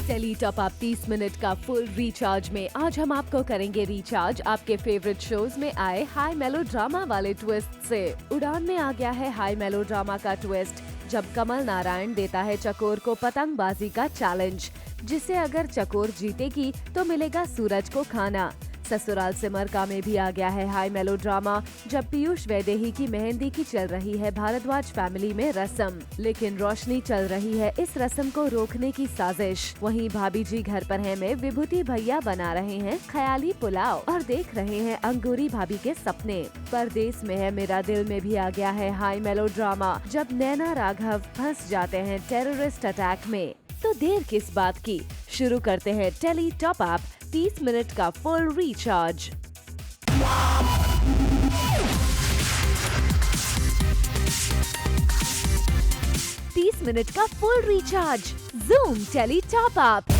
Tele top up 30 minute का full recharge में आज हम आपको करेंगे रिचार्ज आपके फेवरेट शोज में आए हाई मेलोड्रामा वाले ट्विस्ट से। उड़ान में आ गया है हाई मेलोड्रामा का ट्विस्ट जब कमल नारायण देता है चकोर को पतंगबाजी का चैलेंज, जिसे अगर चकोर जीतेगी तो मिलेगा सूरज को खाना। ससुराल सिमरका में भी आ गया है हाई मेलोड्रामा जब पीयूष वैदेही की मेहंदी की चल रही है भारद्वाज फैमिली में रस्म, लेकिन रोशनी चल रही है इस रस्म को रोकने की साजिश। वहीं भाभी जी घर पर है में विभूति भैया बना रहे हैं ख्याली पुलाव और देख रहे हैं अंगूरी भाभी के सपने। परदेश में है मेरा दिल में भी आ गया है हाई मेलोड्रामा जब नैना राघव फंस जाते हैं टेररिस्ट अटैक में। तो देर किस बात की, शुरू करते हैं टेली टॉप अप 30 मिनट का फुल रिचार्ज। मिनट का full recharge zoom tele top up.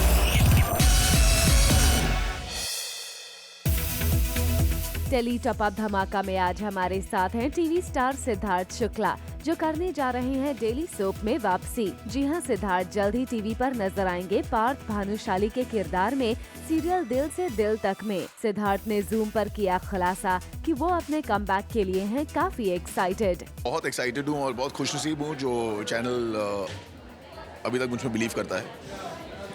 Tele top up धमाका में आज हमारे साथ हैं टीवी स्टार सिद्धार्थ शुक्ला जो करने जा रहे हैं डेली सोप में वापसी। जी हां, सिद्धार्थ जल्द ही टीवी पर नजर आएंगे पार्थ भानुशाली के किरदार में सीरियल दिल से दिल तक में। सिद्धार्थ ने जूम पर किया खुलासा कि वो अपने कमबैक के लिए हैं काफी एक्साइटेड। बहुत एक्साइटेड हूँ और बहुत खुशनसीब हूँ जो चैनल अभी तक मुझ में बिलीव करता है।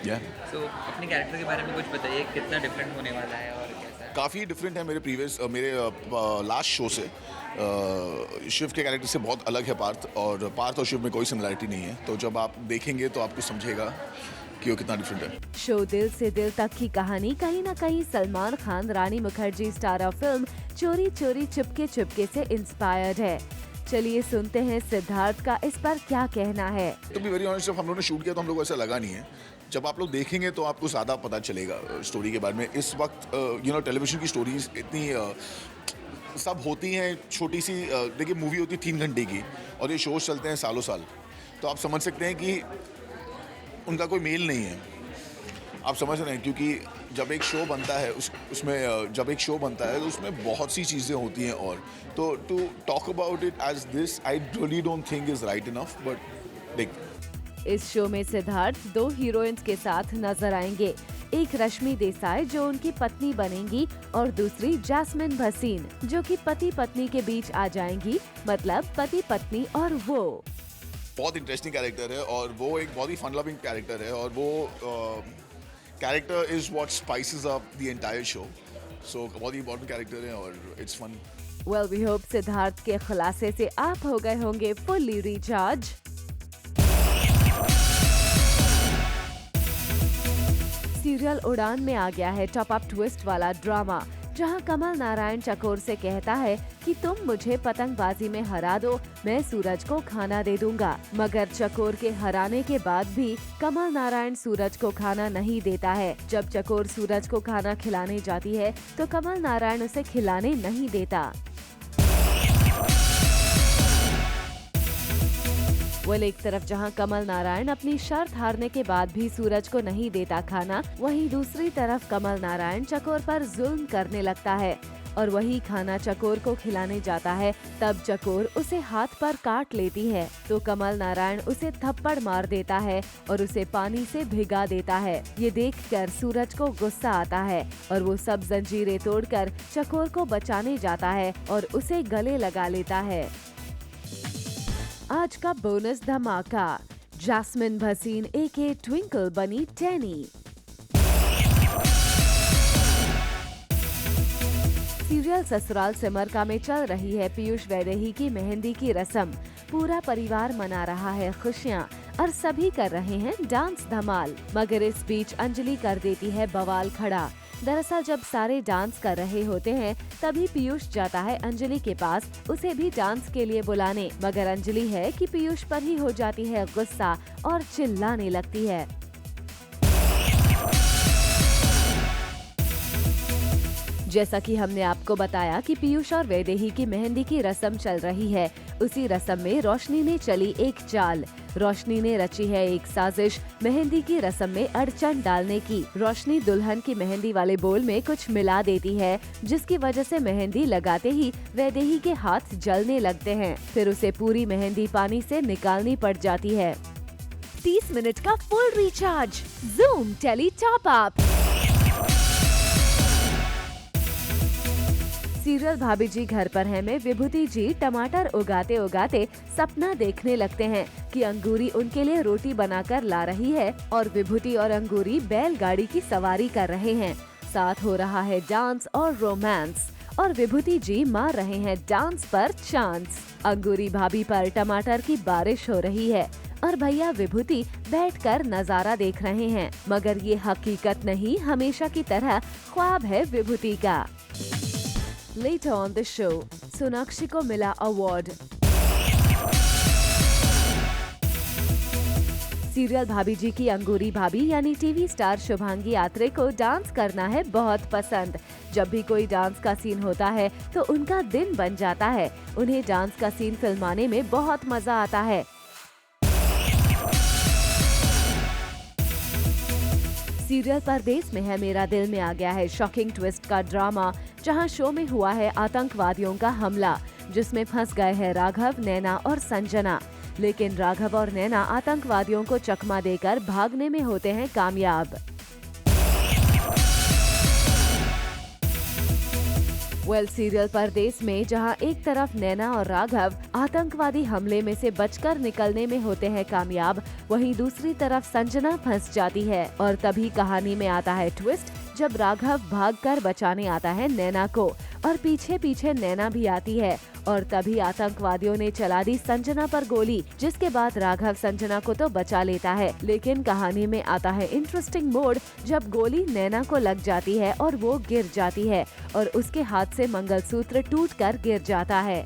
So, अपने कैरेक्टर के बारे में कुछ बताइए, कितना डिफरेंट होने वाला है और कैसा है? काफ़ी डिफरेंट है मेरे लास्ट शो से। शिव के कैरेक्टर से बहुत अलग है पार्थ और शिव में कोई सिमिलरिटी नहीं है, तो जब आप देखेंगे तो आपको समझेगा कि वो कितना डिफरेंट है। शो दिल से दिल तक की कहानी कहीं न कहीं सलमान खान रानी मुखर्जी स्टारर फिल्म चोरी चोरी चुपके चुपके से इंस्पायर्ड है। चलिए सुनते हैं सिद्धार्थ का इस पर क्या कहना है। तो भी वेरी ऑनेस्ट, जब हम लोगों ने शूट किया तो हम लोग को ऐसा लगा नहीं है। जब आप लोग देखेंगे तो आपको ज़्यादा पता चलेगा स्टोरी के बारे में। इस वक्त टेलीविजन की स्टोरीज इतनी सब होती हैं छोटी सी। देखिए, मूवी होती है 3 घंटे की और ये शोज चलते हैं सालों साल, तो आप समझ सकते हैं कि उनका कोई मेल नहीं है। आप समझ रहे हैं, क्योंकि जब एक शो बनता है तो उसमें बहुत सी चीज़ें होती हैं। और तो to talk about it as this I really don't think is right enough, but देख। इस शो में सिद्धार्थ 2 हीरोइंस के साथ नजर आएंगे, एक रश्मि देसाई जो उनकी पत्नी बनेंगी और दूसरी जैस्मिन भसीन जो कि पति पत्नी के बीच आ जाएंगी, मतलब पति पत्नी। और वो बहुत इंटरेस्टिंग कैरेक्टर है और वो एक बहुत ही फन लविंग कैरेक्टर है और वो character is what spices up the entire show. So बहुत ही इंपॉर्टेंट कैरेक्टर है और it's fun. Well, we hope Siddharth के खुलासे से आप हो गए होंगे फुल्ली रिचार्ज। सीरियल उड़ान में आ गया है टॉप अप ट्विस्ट वाला ड्रामा जहां कमल नारायण चकोर से कहता है कि तुम मुझे पतंगबाजी में हरा दो, मैं सूरज को खाना दे दूंगा। मगर चकोर के हराने के बाद भी कमल नारायण सूरज को खाना नहीं देता है। जब चकोर सूरज को खाना खिलाने जाती है तो कमल नारायण उसे खिलाने नहीं देता। वेल, एक तरफ जहां कमल नारायण अपनी शर्त हारने के बाद भी सूरज को नहीं देता खाना, वहीं दूसरी तरफ कमल नारायण चकोर पर जुल्म करने लगता है और वही खाना चकोर को खिलाने जाता है। तब चकोर उसे हाथ पर काट लेती है तो कमल नारायण उसे थप्पड़ मार देता है और उसे पानी से भिगा देता है। ये देखकर सूरज को गुस्सा आता है और वो सब जंजीरें तोड़कर चकोर को बचाने जाता है और उसे गले लगा लेता है। आज का बोनस धमाका, जैस्मिन भसीन एके ट्विंकल बनी टैनी। सीरियल ससुराल सिमरका में चल रही है पीयूष वैदेही की मेहंदी की रस्म। पूरा परिवार मना रहा है खुशियाँ और सभी कर रहे हैं डांस धमाल, मगर इस बीच अंजलि कर देती है बवाल खड़ा। दरअसल जब सारे डांस कर रहे होते हैं तभी पीयूष जाता है अंजलि के पास उसे भी डांस के लिए बुलाने, मगर अंजलि है कि पीयूष पर ही हो जाती है गुस्सा और चिल्लाने लगती है। जैसा कि हमने आपको बताया कि पीयूष और वैदेही की मेहंदी की रस्म चल रही है, उसी रस्म में रोशनी ने चली एक चाल। रोशनी ने रची है एक साजिश मेहंदी की रस्म में अड़चन डालने की। रोशनी दुल्हन की मेहंदी वाले बोल में कुछ मिला देती है, जिसकी वजह से मेहंदी लगाते ही वैदेही के हाथ जलने लगते हैं। फिर उसे पूरी मेहंदी पानी से निकालनी पड़ जाती है। 30 मिनट का full recharge. Zoom tele top up. Serial Bhabhi ji घर पर है में विभूति जी टमाटर उगाते उगाते सपना देखने लगते हैं कि अंगूरी उनके लिए रोटी बनाकर ला रही है और विभूति और अंगूरी बैलगाड़ी की सवारी कर रहे हैं। साथ हो रहा है डांस और रोमांस और विभूति जी मार रहे हैं डांस पर चांस। अंगूरी भाभी पर टमाटर की बारिश हो रही है और भैया विभूति बैठकर नजारा देख रहे हैं, मगर ये हकीकत नहीं, हमेशा की तरह ख्वाब है विभूति का। Later on the show, Sonakshi को मिला अवार्ड। सीरियल भाभी जी की अंगूरी भाभी यानी टीवी स्टार शुभांगी आत्रे को डांस करना है बहुत पसंद। जब भी कोई डांस का सीन होता है तो उनका दिन बन जाता है। उन्हें डांस का सीन फिल्माने में बहुत मजा आता है। सीरियल परदेस में है मेरा दिल में आ गया है शॉकिंग ट्विस्ट का ड्रामा, जहां शो में हुआ है आतंकवादियों का हमला, जिसमें फंस गए हैं राघव, नैना और संजना। लेकिन राघव और नैना आतंकवादियों को चकमा देकर भागने में होते हैं कामयाब। सीरियल परदेस में जहां एक तरफ नैना और राघव आतंकवादी हमले में से बचकर निकलने में होते हैं कामयाब, वहीं दूसरी तरफ संजना फंस जाती है और तभी कहानी में आता है ट्विस्ट, जब राघव भागकर बचाने आता है नैना को और पीछे पीछे नैना भी आती है और तभी आतंकवादियों ने चला दी संजना पर गोली, जिसके बाद राघव संजना को तो बचा लेता है। लेकिन कहानी में आता है इंटरेस्टिंग मोड़, जब गोली नैना को लग जाती है और वो गिर जाती है और उसके हाथ से मंगलसूत्र टूटकर गिर जाता है।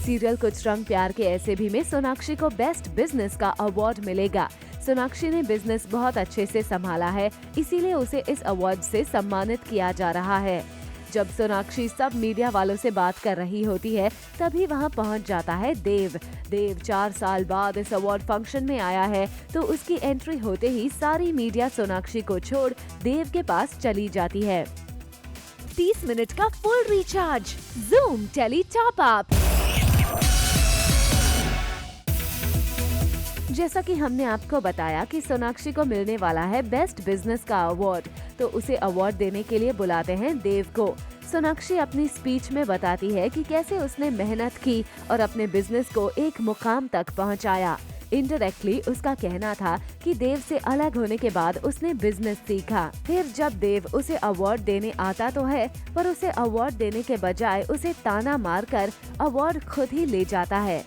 सीरियल कुछ रंग प्यार के ऐसे भी में सोनाक्षी को बेस्ट बिजनेस का अवार्ड मिलेगा। सोनाक्षी ने बिजनेस बहुत अच्छे से संभाला है, इसीलिए उसे इस अवार्ड से सम्मानित किया जा रहा है। जब सोनाक्षी सब मीडिया वालों से बात कर रही होती है, तभी वहां पहुंच जाता है देव। देव 4 साल बाद इस अवार्ड फंक्शन में आया है, तो उसकी एंट्री होते ही सारी मीडिया सोनाक्षी को छोड़ देव के पास चली जाती है। 30 मिनट का full recharge. Zoom tele top up. जैसा कि हमने आपको बताया कि सोनाक्षी को मिलने वाला है बेस्ट बिजनेस का अवार्ड, तो उसे अवार्ड देने के लिए बुलाते हैं देव को। सोनाक्षी अपनी स्पीच में बताती है कि कैसे उसने मेहनत की और अपने बिजनेस को एक मुकाम तक पहुंचाया। इनडायरेक्टली उसका कहना था कि देव से अलग होने के बाद उसने बिजनेस सीखा। फिर जब देव उसे अवार्ड देने आता तो है, पर उसे अवार्ड देने के बजाय उसे ताना मारकर अवार्ड खुद ही ले जाता है।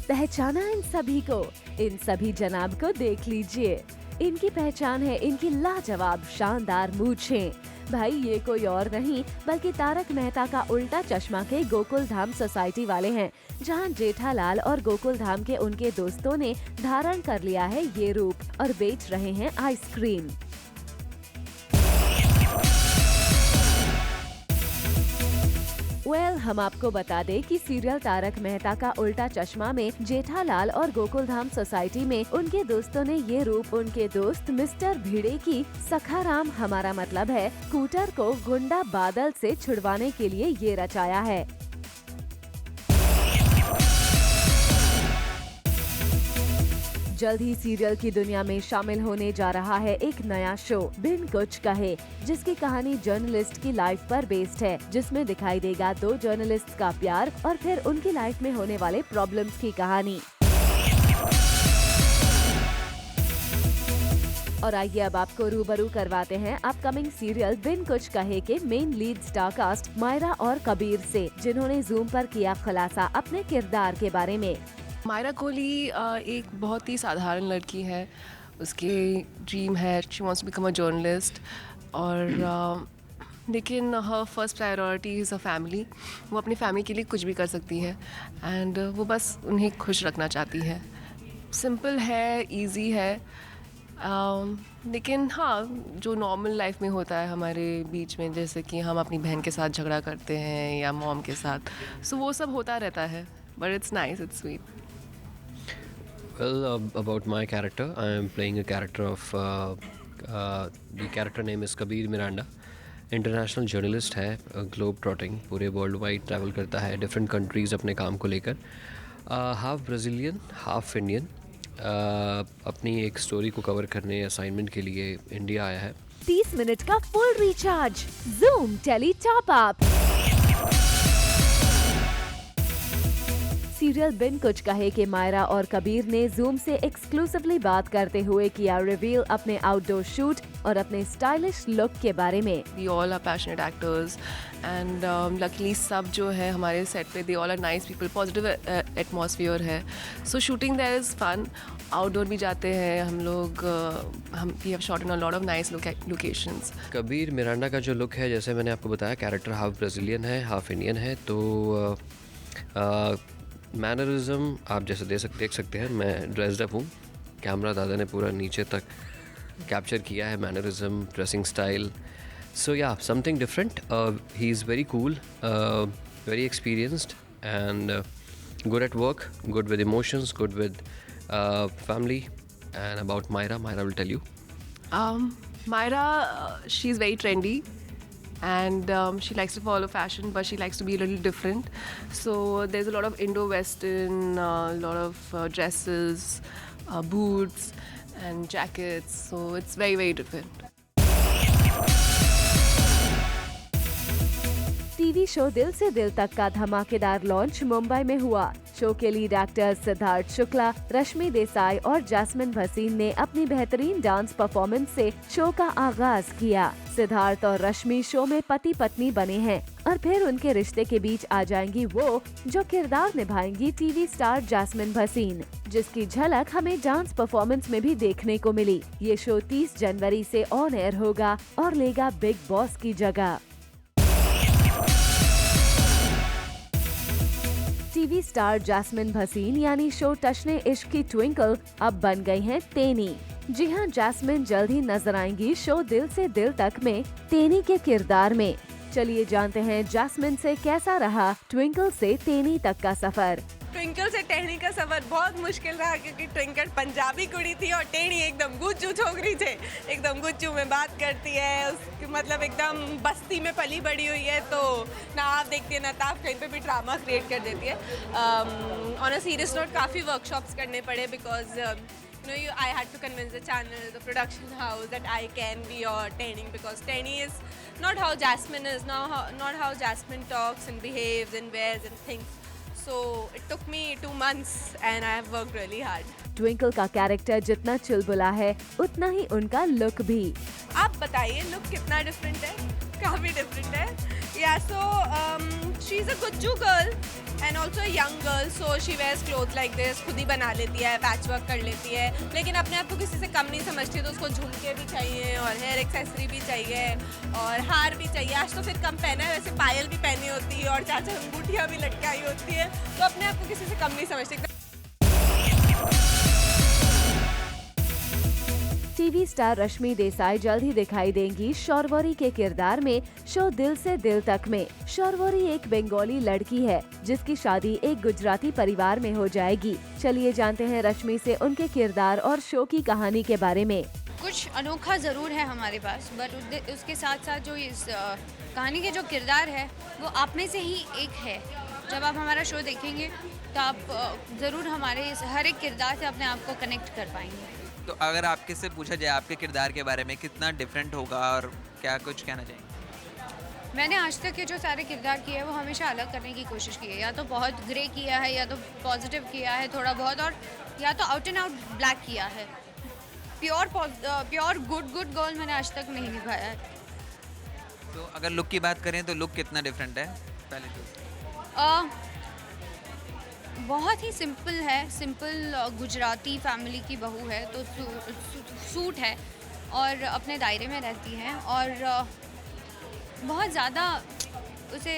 पहचाना इन सभी को? इन सभी जनाब को देख लीजिए। इनकी पहचान है इनकी लाजवाब शानदार मूंछें। भाई ये कोई और नहीं बल्कि तारक मेहता का उल्टा चश्मा के गोकुल धाम सोसाइटी वाले हैं, जहां जेठालाल और गोकुल धाम के उनके दोस्तों ने धारण कर लिया है ये रूप और बेच रहे हैं आइसक्रीम। हम आपको बता दें कि सीरियल तारक मेहता का उल्टा चश्मा में जेठालाल और गोकुल धाम सोसाइटी में उनके दोस्तों ने ये रूप उनके दोस्त मिस्टर भिड़े की सखाराम, हमारा मतलब है स्कूटर को गुंडा बादल से छुड़वाने के लिए ये रचाया है। जल्द ही सीरियल की दुनिया में शामिल होने जा रहा है एक नया शो बिन कुछ कहे, जिसकी कहानी जर्नलिस्ट की लाइफ पर बेस्ड है, जिसमें दिखाई देगा 2 जर्नलिस्ट का प्यार और फिर उनकी लाइफ में होने वाले प्रॉब्लम्स की कहानी। और आइए अब आपको रूबरू करवाते हैं अपकमिंग सीरियल बिन कुछ कहे के main lead star cast Myra और कबीर से, जिन्होंने जूम पर किया खुलासा अपने किरदार के बारे में। मायरा कोहली एक बहुत ही साधारण लड़की है। उसकी ड्रीम है she wants to become a journalist, और लेकिन her first priority is a family. वो अपनी फैमिली के लिए कुछ भी कर सकती है एंड वो बस उन्हें खुश रखना चाहती है। सिंपल है, इजी है, लेकिन हाँ, जो नॉर्मल लाइफ में होता है हमारे बीच में, जैसे कि हम अपनी बहन के साथ झगड़ा करते हैं या मॉम के साथ, सो वो सब होता रहता है, but it's nice, it's sweet. Well, about my character, I am playing a character of the character name is Kabir Miranda, international journalist है, ग्लोब ट्रॉटिंग, पूरे वर्ल्ड वाइड ट्रैवल करता है डिफरेंट कंट्रीज़ अपने काम को लेकर। हाफ ब्राज़ीलियन हाफ इंडियन, अपनी एक स्टोरी को कवर करने असाइनमेंट के लिए इंडिया आया है। 30 मिनट का full recharge Zoom tele top up. Serial बिन कुछ कहे कि मायरा और कबीर ने Zoom से एक्सक्लूसिवली बात करते हुए किया रिवील अपने आउटडोर शूट और अपने स्टाइलिश लुक के बारे में। We all are passionate actors and luckily सब जो है हमारे सेट पे they all are nice people, positive atmosphere है, so shooting there is fun। Outdoor भी जाते हैं हम लोग, we have shot in a lot of nice locations। Kabir Miranda का जो लुक है, जैसे मैंने आपको बताया, कैरेक्टर हाफ ब्राज़ीलियन है हाफ इंडियन है, तो मैनरिज्म आप जैसे देख सकते हैं, मैं ड्रेस्ड अप हूँ। कैमरा दादा ने पूरा नीचे तक कैप्चर किया है मैनरिज्म, ड्रेसिंग स्टाइल। सो या something different. He is very cool, very experienced and good at work, good with emotions, good with family। And about Myra will tell you। Myra, she's very trendy and she likes to follow fashion, but she likes to be a little different, so there's a lot of Indo-Western, a lot of dresses, boots and jackets, so it's very very different। TV show दिल से दिल तक का धमाकेदार launch Mumbai में हुआ। Show के lead actors Siddharth Shukla, Rashmi Desai और जैस्मिन भसीन ने अपनी बेहतरीन डांस परफॉर्मेंस से शो का आगाज किया। सिद्धार्थ और रश्मि शो में पति पत्नी बने हैं और फिर उनके रिश्ते के बीच आ जाएंगी वो जो किरदार निभाएंगी टीवी स्टार जैस्मिन भसीन, जिसकी झलक हमें डांस परफॉर्मेंस में भी देखने को मिली। ये शो 30 जनवरी से ऑन एयर होगा और लेगा बिग बॉस की जगह। टीवी स्टार जैस्मिन भसीन यानी शो टशने इश्क की ट्विंकल अब बन गई हैं तेनी। जी हां, जैस्मिन जल्द ही नजर आएंगी शो दिल से दिल तक में तेनी के किरदार में। चलिए जानते हैं जैस्मिन से कैसा रहा ट्विंकल से तेनी तक का सफर। ट्विंकल से टेढ़ी का सफर बहुत मुश्किल रहा क्योंकि ट्विंकल पंजाबी कुड़ी थी और टेढ़ी एकदम गुज्जू छोकरी थे, एकदम गुज्जू में बात करती है, उसकी मतलब एकदम बस्ती में पली बड़ी हुई है, तो ना आप देखती है ना ताप कहीं पे भी ड्रामा क्रिएट कर देती है। ऑन अ सीरियस नोट काफ़ी वर्कशॉप्स करने पड़े because I had to convince the channel, the production house that I can be your Tenny because Tenny is not how Jasmine is, not how Jasmine talks and behaves and wears and thinks. So it took me 2 months and I have worked really hard. Twinkle का character जितना चुलबुला है उतना ही उनका look भी। आप बताइए look कितना different है? काफ़ी डिफरेंट है। Yeah, so she's a Gujju girl and also a young girl, so she wears clothes like this, खुद ही बना लेती है, पैच वर्क कर लेती है, लेकिन अपने आप को किसी से कम नहीं समझती, तो उसको झुमके भी चाहिए और हेयर एक्सेसरी भी चाहिए और हार भी चाहिए। आज तो फिर कम पहना है, वैसे पायल भी पहनी होती है और चाचा अंगूठियाँ भी लटकाई होती है, तो अपने आप को किसी से कम नहीं समझती। टीवी स्टार रश्मि देसाई जल्द ही दिखाई देंगी शौरवरी के किरदार में शो दिल से दिल तक में। शौरवरी एक बंगाली लड़की है जिसकी शादी एक गुजराती परिवार में हो जाएगी। चलिए जानते हैं रश्मि से उनके किरदार और शो की कहानी के बारे में। कुछ अनोखा ज़रूर है हमारे पास, बट उसके साथ साथ जो इस कहानी के जो किरदार है वो आप में से ही एक है। जब आप हमारा शो देखेंगे तो आप ज़रूर हमारे इस हर एक किरदार से अपने आप को कनेक्ट कर पाएंगे। तो अगर आपके से पूछा जाए आपके किरदार के बारे में, कितना डिफरेंट होगा और क्या कुछ कहना चाहेंगे? मैंने आज तक के जो सारे किरदार किए हैं वो हमेशा अलग करने की कोशिश की है। या तो बहुत ग्रे किया है, या तो पॉजिटिव किया है थोड़ा बहुत, और या तो आउट एंड आउट ब्लैक किया है। प्योर गुड गर्ल मैंने आज तक नहीं निभाया है। तो अगर लुक की बात करें तो लुक कितना डिफरेंट है पहले तो? बहुत ही सिंपल है, सिंपल गुजराती फैमिली की बहू है, तो सूट है और अपने दायरे में रहती है और बहुत ज़्यादा उसे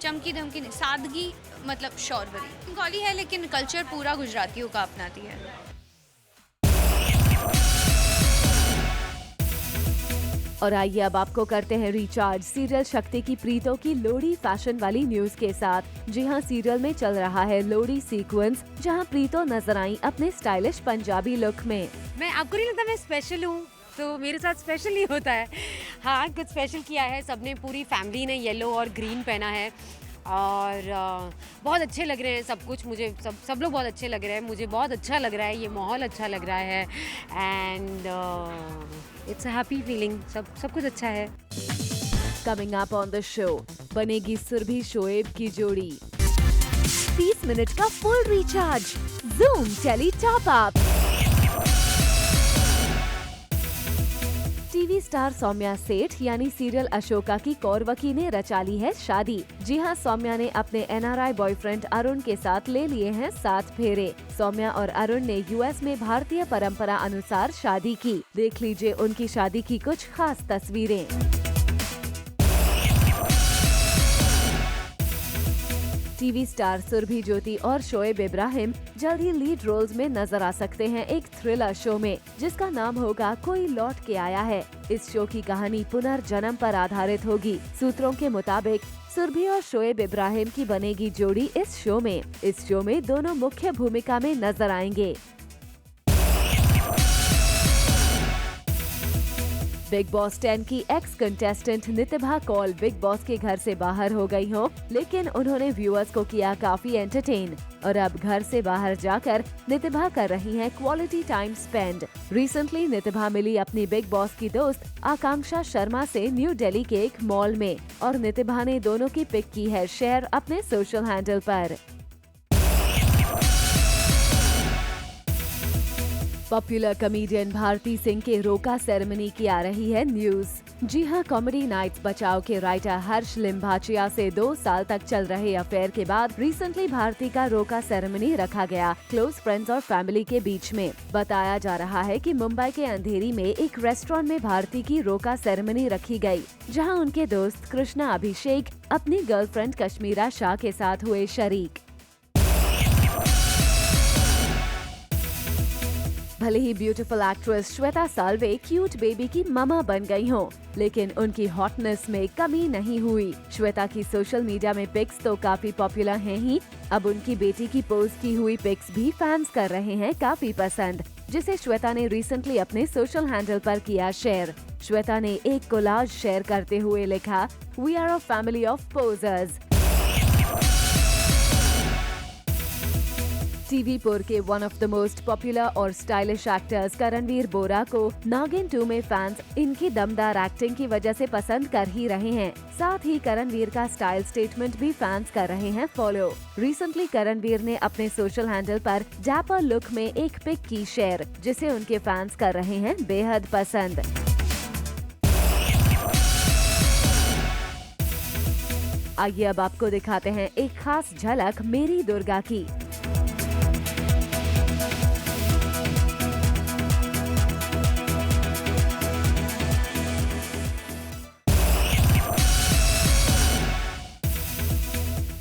चमकी धमकी नहीं, सादगी मतलब शौरवरी बंगाली है लेकिन कल्चर पूरा गुजरातियों का अपनाती है। और आइए अब आपको करते हैं रिचार्ज सीरियल शक्ति की प्रीतों की लोहड़ी फैशन वाली न्यूज के साथ। जी हां, सीरियल में चल रहा है लोहड़ी सीक्वेंस जहां प्रीतों नजर आई अपने स्टाइलिश पंजाबी लुक में। मैं आपको नहीं लगता मैं स्पेशल हूँ, तो मेरे साथ स्पेशल ही होता है। हाँ, कुछ स्पेशल किया है। सबने, पूरी फैमिली ने येलो और ग्रीन पहना है और बहुत अच्छे लग रहे हैं सब कुछ। मुझे सब लोग बहुत अच्छे लग रहे हैं। मुझे बहुत अच्छा लग रहा है, ये माहौल अच्छा लग रहा है and it's a happy feeling. सब कुछ अच्छा है। Coming up on the show, बनेगी सुरभि शोएब की जोड़ी। 30 मिनट का full recharge, zoom tele top up. TV star Saumya Seth यानी सीरियल अशोका की कौरवकी ने रचा ली है शादी। जी हां, सौम्या ने अपने NRI बॉयफ्रेंड अरुण के साथ ले लिए हैं 7 फेरे। सौम्या और अरुण ने US में भारतीय परंपरा अनुसार शादी की। देख लीजिए उनकी शादी की कुछ खास तस्वीरें। टीवी स्टार सुरभि ज्योति और शोएब इब्राहिम जल्द ही लीड रोल्स में नजर आ सकते हैं एक थ्रिलर शो में, जिसका नाम होगा कोई लौट के आया है। इस शो की कहानी पुनर्जन्म पर आधारित होगी। सूत्रों के मुताबिक सुरभि और शोएब इब्राहिम की बनेगी जोड़ी इस शो में। इस शो में दोनों मुख्य भूमिका में नजर आएंगे। बिग बॉस 10 की ex contestant Nitibha Kaul Bigg Boss के घर से बाहर हो गई हो, लेकिन उन्होंने व्यूअर्स को किया काफी एंटरटेन और अब घर से बाहर जाकर नितिभा कर रही हैं quality time spend. Recently Nitibha मिली अपनी बिग बॉस की दोस्त आकांक्षा शर्मा से न्यू दिल्ली के एक मॉल में और नितिभा ने दोनों की पिक की है शेयर अपने सोशल हैंडल पर। पॉपुलर कॉमेडियन भारती सिंह के रोका सेरेमनी की आ रही है न्यूज। जी हां, कॉमेडी नाइट्स बचाओ के राइटर हर्ष लिम्बाचिया से 2 साल तक चल रहे अफेयर के बाद रिसेंटली भारती का रोका सेरेमनी रखा गया क्लोज फ्रेंड्स और फैमिली के बीच में। बताया जा रहा है कि मुंबई के अंधेरी में एक रेस्टोरेंट में भारती की रोका सेरेमनी रखी गई, जहां उनके दोस्त कृष्णा अभिषेक अपनी गर्लफ्रेंड कश्मीरा शाह के साथ हुए शरीक। भले ही beautiful actress Shweta Salve cute baby की ममा बन गई हों, लेकिन उनकी हॉटनेस में कमी नहीं हुई। श्वेता की सोशल मीडिया में पिक्स तो काफी पॉपुलर हैं ही, अब उनकी बेटी की पोज की हुई पिक्स भी फैंस कर रहे हैं काफी पसंद, जिसे श्वेता ने रिसेंटली अपने सोशल हैंडल पर किया शेयर। श्वेता ने एक कोलाज शेयर करते हुए लिखा, "We are a family of posers." TV पुर के one of the most popular और स्टाइलिश एक्टर्स करणवीर बोरा को नागिन 2 में फैंस इनकी दमदार एक्टिंग की वजह से पसंद कर ही रहे हैं। साथ ही करणवीर का स्टाइल स्टेटमेंट भी फैंस कर रहे हैं फॉलो। रिसेंटली करणवीर ने अपने सोशल हैंडल पर डैपर लुक में एक पिक की शेयर, जिसे उनके फैंस कर रहे हैं बेहद पसंद। आइए अब आपको दिखाते हैं एक खास झलक मेरी दुर्गा की।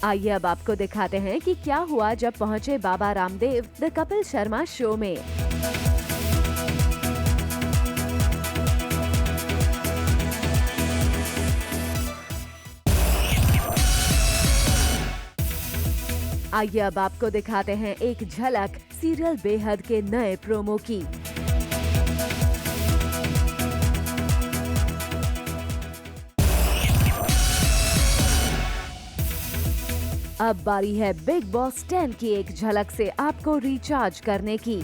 आइए अब आपको दिखाते हैं कि क्या हुआ जब पहुंचे बाबा रामदेव द कपिल शर्मा शो में। आइए अब आपको दिखाते हैं एक झलक सीरियल बेहद के नए प्रोमो की। अब बारी है बिग बॉस 10 की एक झलक से आपको रिचार्ज करने की।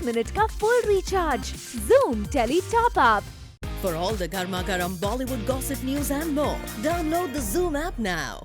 मिनट का full recharge, Zoom Tele Top Up. For all the Garma Garam Bollywood gossip news and more, download the Zoom app now.